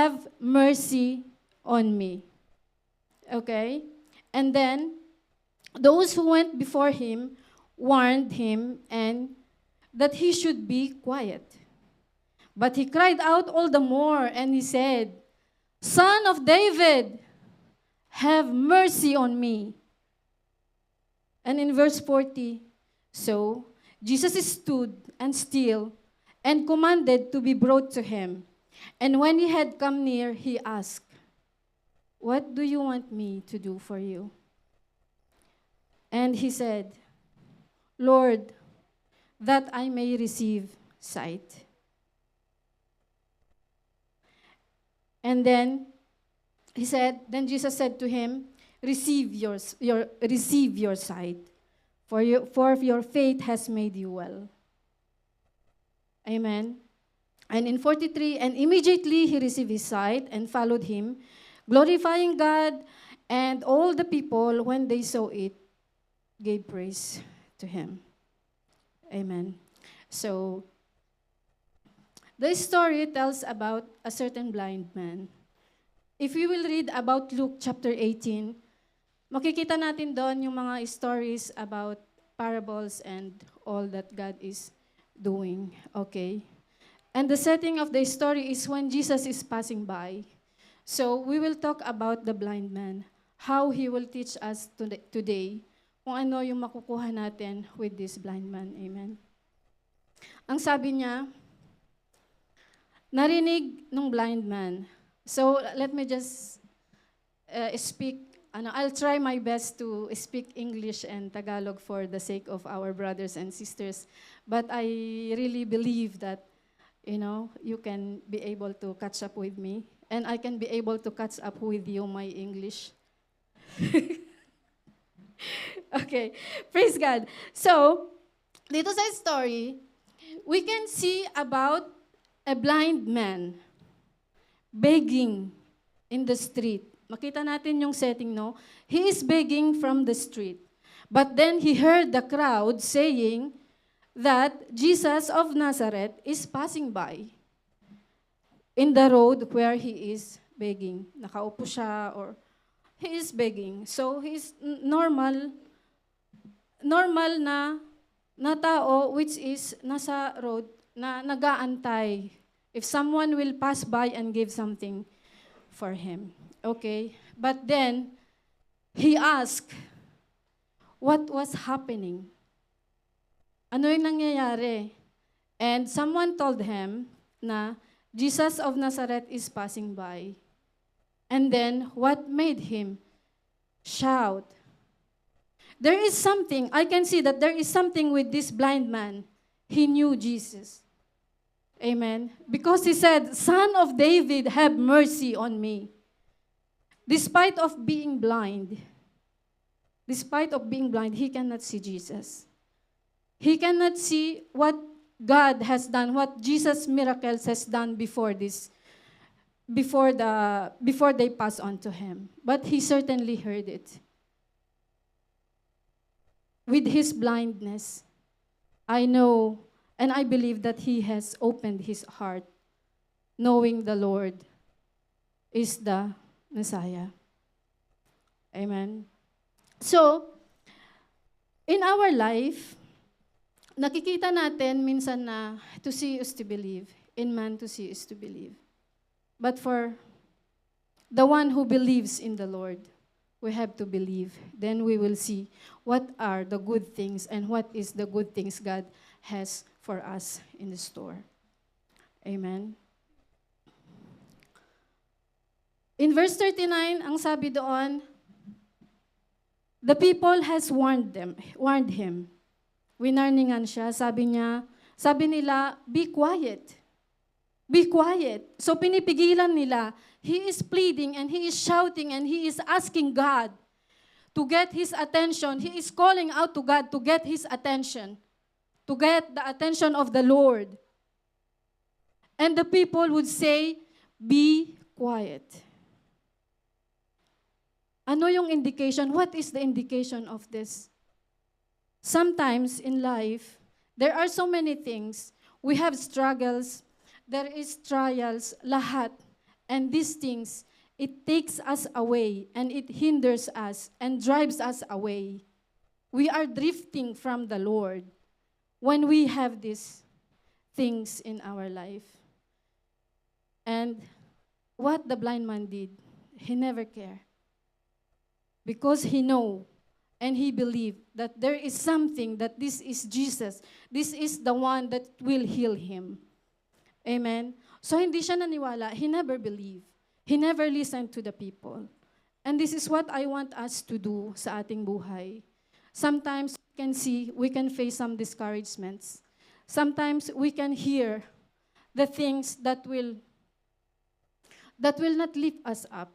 have mercy on me. Okay? And then, those who went before him warned him and that he should be quiet. But he cried out all the more, and he said, Son of David, have mercy on me. And in verse 40, so Jesus stood and still and commanded to be brought to him. And when he had come near, he asked, What do you want me to do for you? And he said, Lord, that I may receive sight. And then then Jesus said to him, receive your sight, for your faith has made you well. Amen. And in 43, and immediately he received his sight and followed him, glorifying God, and all the people, when they saw it, gave praise to him. Amen. So, the story tells about a certain blind man. If we will read about Luke chapter 18, makikita natin doon yung mga stories about parables and all that God is doing. Okay? And the setting of the story is when Jesus is passing by. So, we will talk about the blind man, how he will teach us today, kung ano yung makukuha natin with this blind man. Amen. Ang sabi niya, narinig ng blind man. So, let me just speak. I'll try my best to speak English and Tagalog for the sake of our brothers and sisters. But I really believe that, you can be able to catch up with me. And I can be able to catch up with you, my English. Okay, praise God. So, dito sa story, we can see about a blind man begging in the street. Makita natin yung setting, no? He is begging from the street. But then he heard the crowd saying that Jesus of Nazareth is passing by in the road where he is begging. Nakaupo siya or he is begging. So he is normal na tao which is nasa road na nagaantay if someone will pass by and give something for him. Okay? But then, he asked, what was happening? Ano yung nangyayari? And someone told him na Jesus of Nazareth is passing by. And then, what made him shout? There is something, I can see that there is something with this blind man. He knew Jesus. Amen. Because he said, Son of David, have mercy on me. Despite of being blind, he cannot see Jesus. He cannot see what God has done, what Jesus' miracles has done before they pass on to him. But he certainly heard it. With his blindness, I know and I believe that he has opened his heart, knowing the Lord is the Messiah. Amen. So, in our life, nakikita natin minsan na to see is to believe. In man, to see is to believe. But for the one who believes in the Lord, we have to believe. Then we will see what are the good things and what is the good things God has for us in the store. Amen. In verse 39, ang sabi doon, the people has warned him. Winarningan siya, sabi nila, be quiet. Be quiet. So pinipigilan nila. He is pleading and he is shouting and he is asking God to get his attention. He is calling out to God to get his attention, to get the attention of the Lord. And the people would say, be quiet. Ano yung indication? What is the indication of this? Sometimes in life, there are so many things. We have struggles, there is trials, lahat. And these things, it takes us away and it hinders us and drives us away. We are drifting from the Lord when we have these things in our life. And what the blind man did, he never cared. Because he know and he believed that there is something, that this is Jesus. This is the one that will heal him. Amen? So hindi siya naniwala. He never believed. He never listened to the people. And this is what I want us to do sa ating buhay. Sometimes we can face some discouragements. Sometimes we can hear the things that will not lift us up.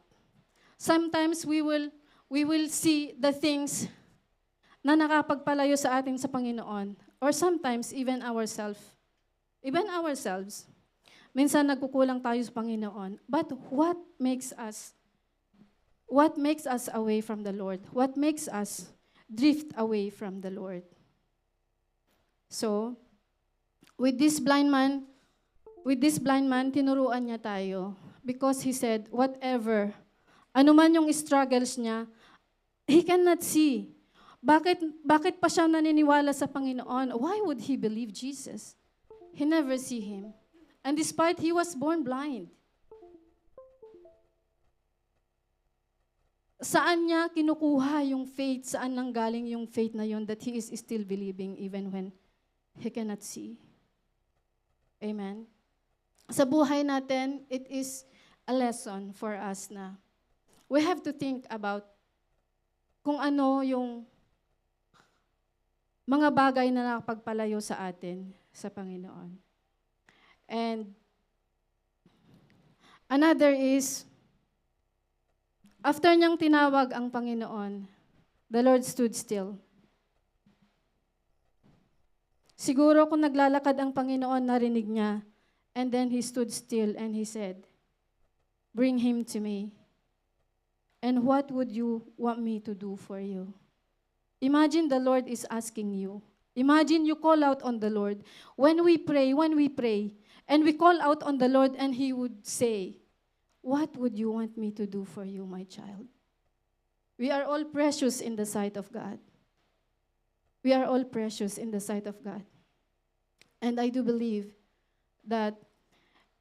Sometimes we will see the things na nakapagpalayo sa atin sa Panginoon. Or sometimes even ourselves. Minsan nagkukulang tayo sa Panginoon. But what makes us away from the Lord? What makes us drift away from the Lord? So, with this blind man, tinuruan niya tayo. Because he said, whatever, ano man yung struggles niya, he cannot see. Bakit pa siya naniniwala sa Panginoon? Why would he believe Jesus? He never see him. And despite he was born blind. Saan niya kinukuha yung faith? Saan nanggaling yung faith na yun that he is still believing even when he cannot see? Amen? Sa buhay natin, it is a lesson for us na we have to think about kung ano yung mga bagay na nakapagpalayo sa atin sa Panginoon. And another is, after niyang tinawag ang Panginoon, the Lord stood still. Siguro kung naglalakad ang Panginoon, narinig niya, and then he stood still and he said, "Bring him to me. And what would you want me to do for you?" Imagine the Lord is asking you. Imagine you call out on the Lord. When we pray, and we call out on the Lord and He would say, "What would you want me to do for you, my child?" We are all precious in the sight of God. We are all precious in the sight of God. And I do believe that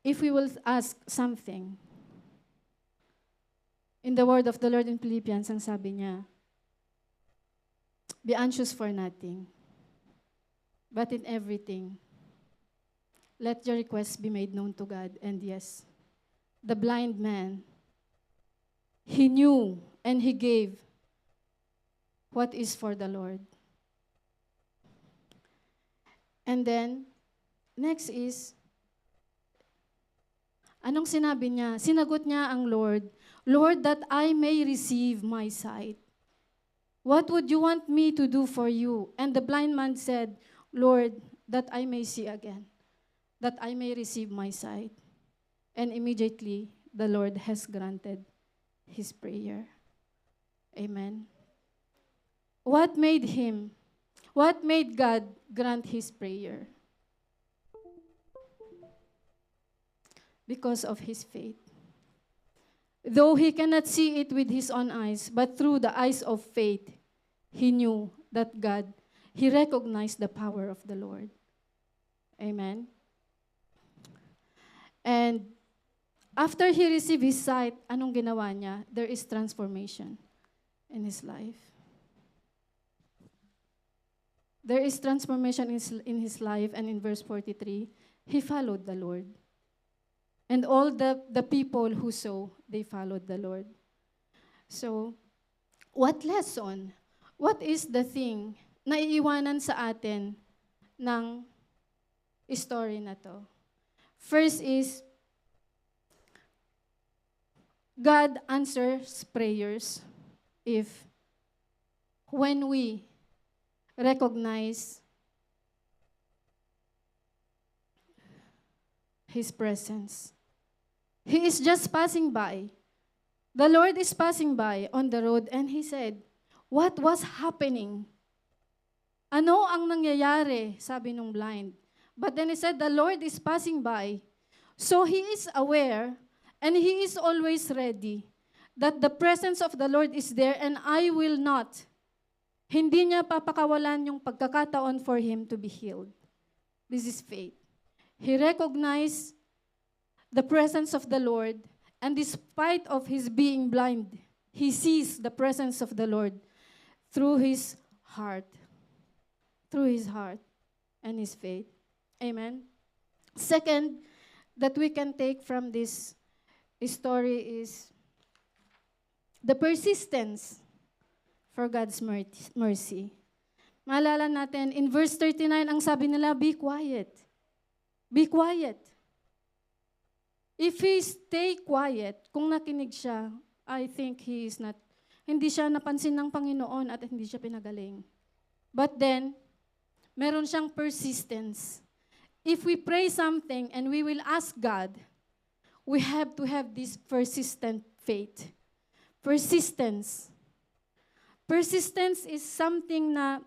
if we will ask something, in the word of the Lord in Philippians, ang sabi niya, be anxious for nothing, but in everything, let your requests be made known to God. And yes, the blind man, he knew and he gave what is for the Lord. And then, next is, anong sinabi niya? Sinagot niya ang Lord, "Lord, that I may receive my sight. What would you want me to do for you?" And the blind man said, "Lord, that I may see again, that I may receive my sight." And immediately, the Lord has granted his prayer. Amen. What made God grant his prayer? Because of his faith. Though he cannot see it with his own eyes, but through the eyes of faith, he knew that he recognized the power of the Lord. Amen. And after he received his sight, anong ginawa niya? There is transformation in his life. There is transformation in his life, and in verse 43, he followed the Lord. And all the people who saw, they followed the Lord. So, what lesson? What is the thing na iiwanan sa atin ng story na to? First is, God answers prayers when we recognize His presence. He is just passing by. The Lord is passing by on the road and He said, "What was happening? Ano ang nangyayari?" Sabi nung blind. But then He said, "The Lord is passing by." So He is aware And he is always ready that the presence of the Lord is there and I will not. Hindi niya papakawalan yung pagkakataon for him to be healed. This is faith. He recognized the presence of the Lord, and despite of his being blind, he sees the presence of the Lord through his heart. Through his heart and his faith. Amen. Second, that we can take from this story is the persistence for God's mercy. Maalala natin, in verse 39, ang sabi nila, be quiet. Be quiet. If he stay quiet, kung nakinig siya, I think hindi siya napansin ng Panginoon at hindi siya pinagaling. But then, meron siyang persistence. If we pray something and we will ask God, we have to have this persistent faith. Persistence. Persistence is something na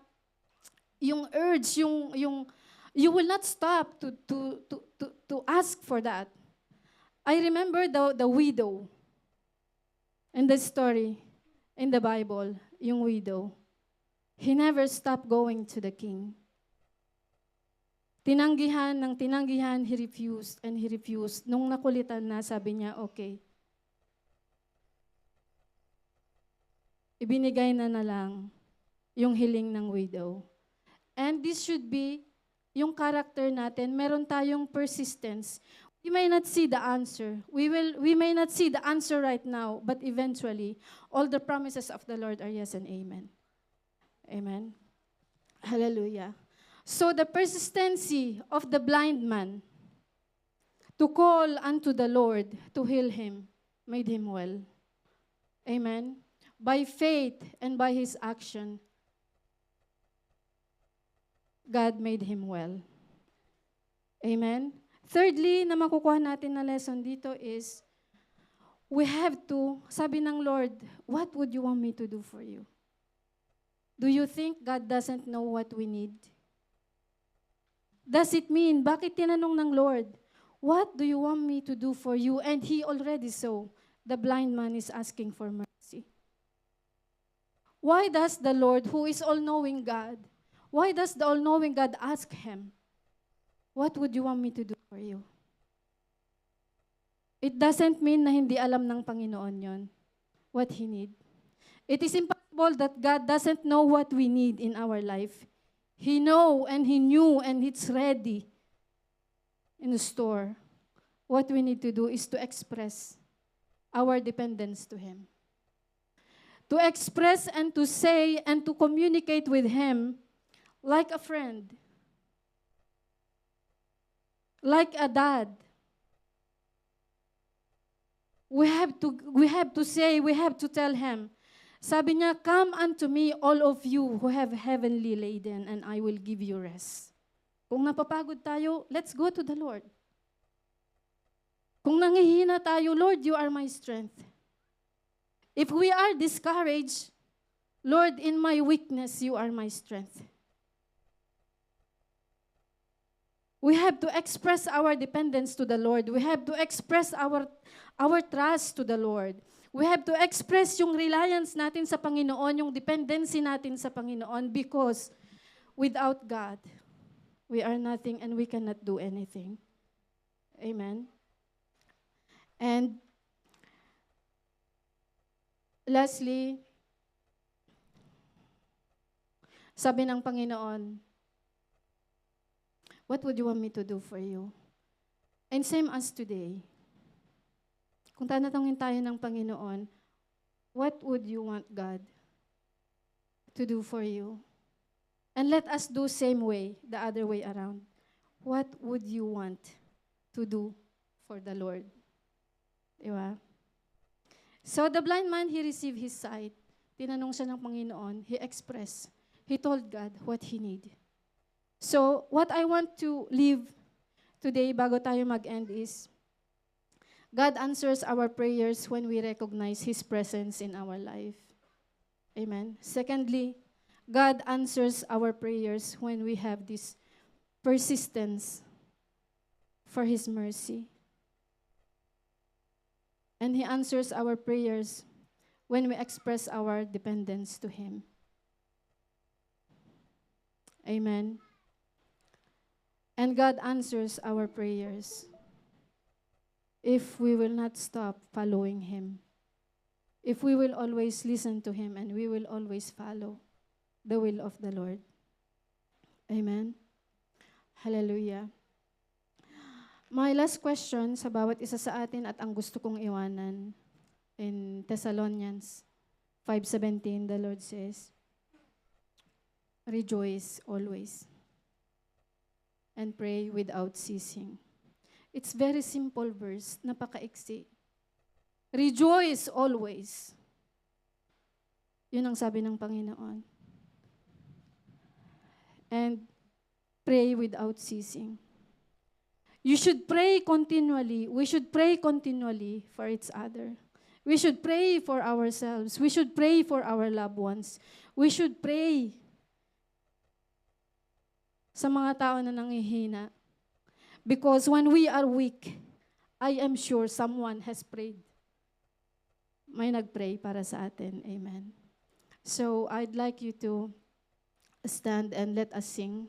yung urge, yung you will not stop to ask for that. I remember the widow in the story in the Bible, yung widow. He never stopped going to the king. Tinanggihan, he refused and he refused. Nung nakulitan na, sabi niya, okay. Ibinigay na lang yung hiling ng widow. And this should be yung character natin. Meron tayong persistence. We may not see the answer. We may not see the answer right now, but eventually, all the promises of the Lord are yes and amen. Amen. Hallelujah. So the persistency of the blind man to call unto the Lord to heal him made him well. Amen. By faith and by his action, God made him well. Amen. Thirdly, na makukuha natin na lesson dito is, we have to, sabi ng Lord, what would you want me to do for you? Do you think God doesn't know what we need? Does it mean, bakit tinanong ng Lord, what do you want me to do for you? And he already saw, the blind man is asking for mercy. Why does the Lord, who is all-knowing God, why does the all-knowing God ask him, what would you want me to do for you? It doesn't mean na hindi alam ng Panginoon yon, what he need. It is impossible that God doesn't know what we need in our life. He know and he knew and it's ready in the store. What we need to do is to express our dependence to him. To express and to say and to communicate with him like a friend. Like a dad. We have to say, we have to tell him. Sabi niya, come unto me, all of you who have heavenly laden, and I will give you rest. Kung napapagod tayo, let's go to the Lord. Kung nangihina tayo, Lord, you are my strength. If we are discouraged, Lord, in my weakness, you are my strength. We have to express our dependence to the Lord. We have to express our trust to the Lord. We have to express yung reliance natin sa Panginoon, yung dependency natin sa Panginoon, because without God, we are nothing and we cannot do anything. Amen. And lastly, sabi ng Panginoon, what would you want me to do for you? And same as today, kung tanatangin tayo ng Panginoon, what would you want God to do for you? And let us do same way, the other way around. What would you want to do for the Lord? Diba? So the blind man, he received his sight. Tinanong siya ng Panginoon. He expressed. He told God what he need. So what I want to leave today, bago tayo mag-end, is God answers our prayers when we recognize his presence in our life. Amen. Secondly, God answers our prayers when we have this persistence for his mercy. And He answers our prayers when we express our dependence to Him. Amen. And God answers our prayers if we will not stop following Him. If we will always listen to Him and we will always follow the will of the Lord. Amen. Hallelujah. My last question sa bawat isa sa atin at ang gusto kong iwanan in Thessalonians 5:17, the Lord says, rejoice always and pray without ceasing. It's very simple verse, napakaiksi. Rejoice always. Yun ang sabi ng Panginoon. And pray without ceasing. You should pray continually. We should pray continually for each other. We should pray for ourselves. We should pray for our loved ones. We should pray sa mga tao na nanghihina. Because when we are weak, I am sure someone has prayed. May nagpray para sa atin. Amen. So I'd like you to stand and let us sing.